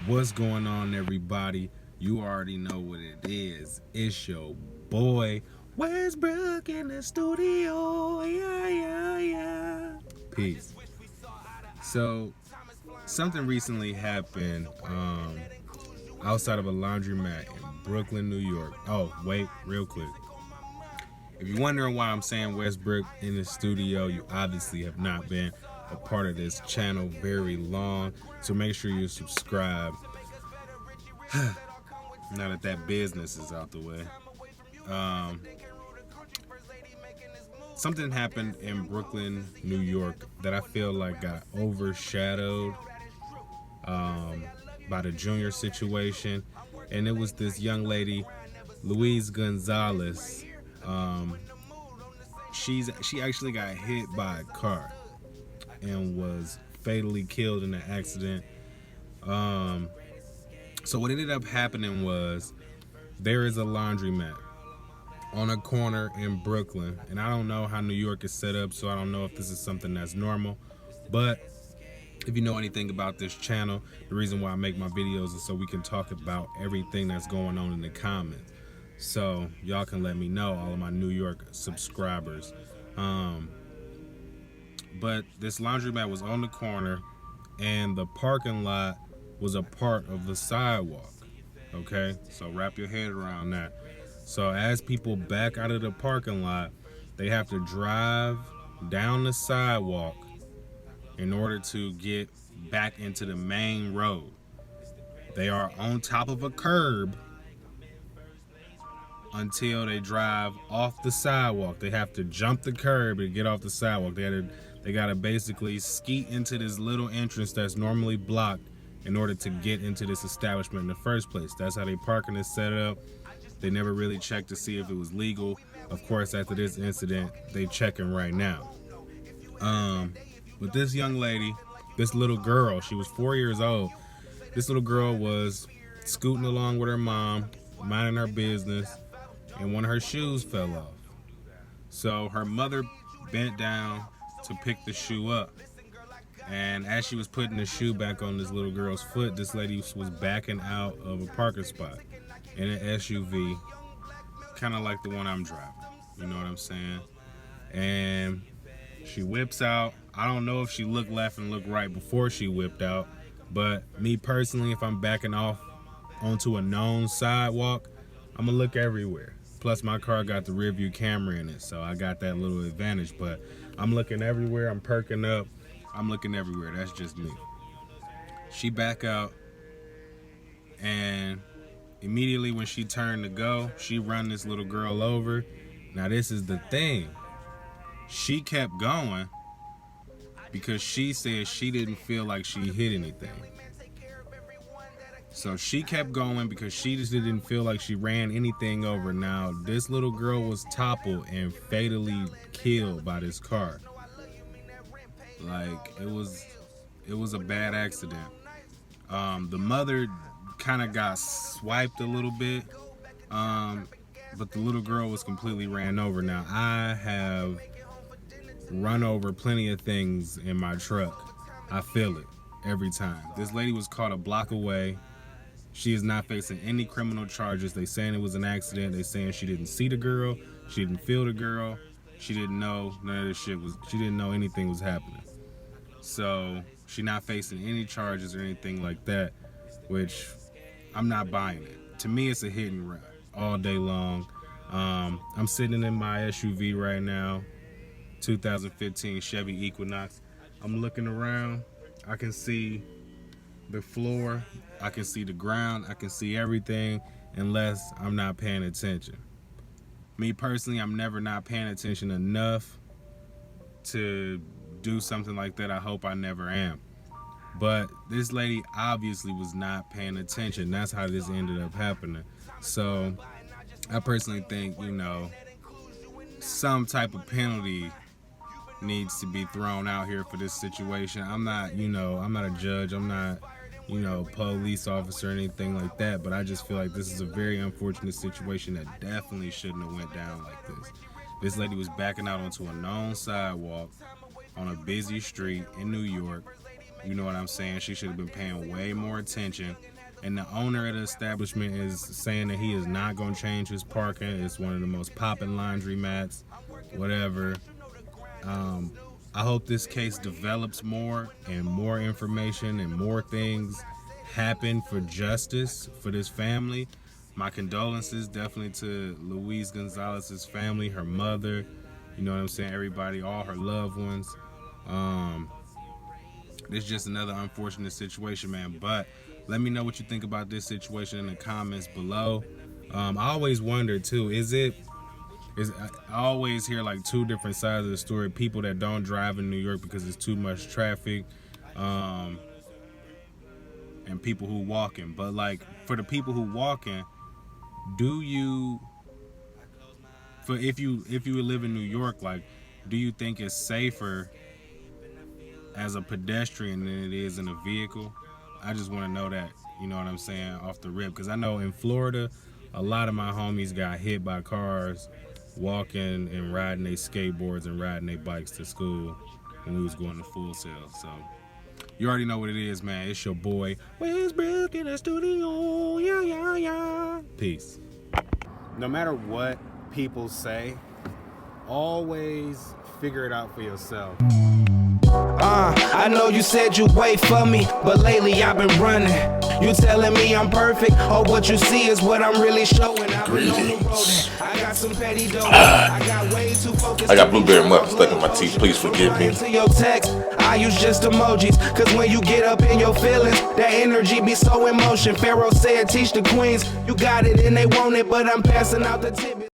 What's going on, everybody? You already know what it is. It's your boy Westbrook in the studio. Yeah. Peace. So, something recently happened outside of a laundromat in Brooklyn, New York. Oh, wait, real quick. If you're wondering why I'm saying Westbrook in the studio, you obviously have not been a part of this channel very long. So make sure you subscribe. Now that that business is out the way. Something happened in Brooklyn, New York that I feel like got overshadowed by the junior situation. And it was this young lady, Luz Gonzalez. She actually got hit by a car and was fatally killed in an accident. So what ended up happening was there is a laundromat on a corner in Brooklyn, and I don't know how New York is set up, so I don't know if this is something that's normal. But if you know anything about this channel, the reason why I make my videos is so we can talk about everything that's going on in the comments. So y'all can let me know, all of my New York subscribers. But this laundromat was on the corner, and the parking lot was a part of the sidewalk. Okay, so wrap your head around that. So as people back out of the parking lot, they have to drive down the sidewalk in order to get back into the main road. They are on top of a curb until they drive off the sidewalk. They have to jump the curb to get off the sidewalk. They gotta basically skeet into this little entrance that's normally blocked in order to get into this establishment in the first place. That's how they parking is set up. They never really checked to see if it was legal. Of course, after this incident, they checking right now. But this young lady, this little girl, she was 4 years old. This little girl was scooting along with her mom, minding her business, and one of her shoes fell off. So her mother bent down to pick the shoe up. And as she was putting the shoe back on this little girl's foot, this lady was backing out of a parking spot in an SUV, kind of like the one I'm driving. You know what I'm saying? And she whips out. I don't know if she looked left and looked right before she whipped out, but me personally, if I'm backing off onto a known sidewalk, I'm gonna look everywhere. Plus my car got the rear view camera in it, so I got that little advantage. But I'm looking everywhere, I'm perking up, I'm looking everywhere. That's just me. She back out, and immediately when she turned to go, she run this little girl over. Now this is the thing. She kept going because she said she didn't feel like she hit anything. So she kept going because she just didn't feel like she ran anything over. Now this little girl was toppled and fatally killed by this car. Like it was a bad accident. The mother kind of got swiped a little bit, but the little girl was completely ran over. Now I have run over plenty of things in my truck. I feel it every time. This lady was caught a block away. She is not facing any criminal charges. They saying it was an accident. They saying she didn't see the girl. She didn't feel the girl. She didn't know none of this shit was. She didn't know anything was happening. So she not facing any charges or anything like that, which I'm not buying it. To me, it's a hit and run all day long. I'm sitting in my SUV right now, 2015 Chevy Equinox. I'm looking around. I can see the floor. I can see the ground. I can see everything unless I'm not paying attention. Me personally, I'm never not paying attention enough to do something like that. I hope I never am. But this lady obviously was not paying attention. That's how this ended up happening. So I personally think, some type of penalty needs to be thrown out here for this situation. I'm not a judge. I'm not, police officer or anything like that. But I just feel like this is a very unfortunate situation that definitely shouldn't have went down like this. This lady was backing out onto a known sidewalk on a busy street in New York. You know what I'm saying? She should have been paying way more attention and the owner of the establishment is saying that he is not going to change his parking. It's one of the most popping laundromats, whatever. I hope this case develops more and more information and more things happen for justice for this family. My condolences definitely to Luz Gonzalez's family, her mother, you know what I'm saying, everybody, all her loved ones. It's just another unfortunate situation, man. But let me know what you think about this situation in the comments below. I always wonder too, I always hear like two different sides of the story. People that don't drive in New York because there's too much traffic, and people who walking. But like for the people who walking, if you live in New York, like, do you think it's safer as a pedestrian than it is in a vehicle? I just want to know that, you know what I'm saying, off the rip. Because I know in Florida, a lot of my homies got hit by cars walking and riding their skateboards and riding their bikes to school when we was going to Full Sail. So you already know what it is, man. It's your boy Westbrook in the studio. Yeah. Peace. No matter what people say, always figure it out for yourself. I know you said you wait for me, but lately I've been running. You telling me I'm perfect, or what you see is what I'm really showing. I've been on the road. I got some petty dough. I got way too focused. I got blueberry muffin stuck in my teeth. Please forgive me. To your text, I use just emojis, cause when you get up in your feelings, that energy be so in motion. Pharaoh said, teach the queens. You got it and they want it, but I'm passing out the tip.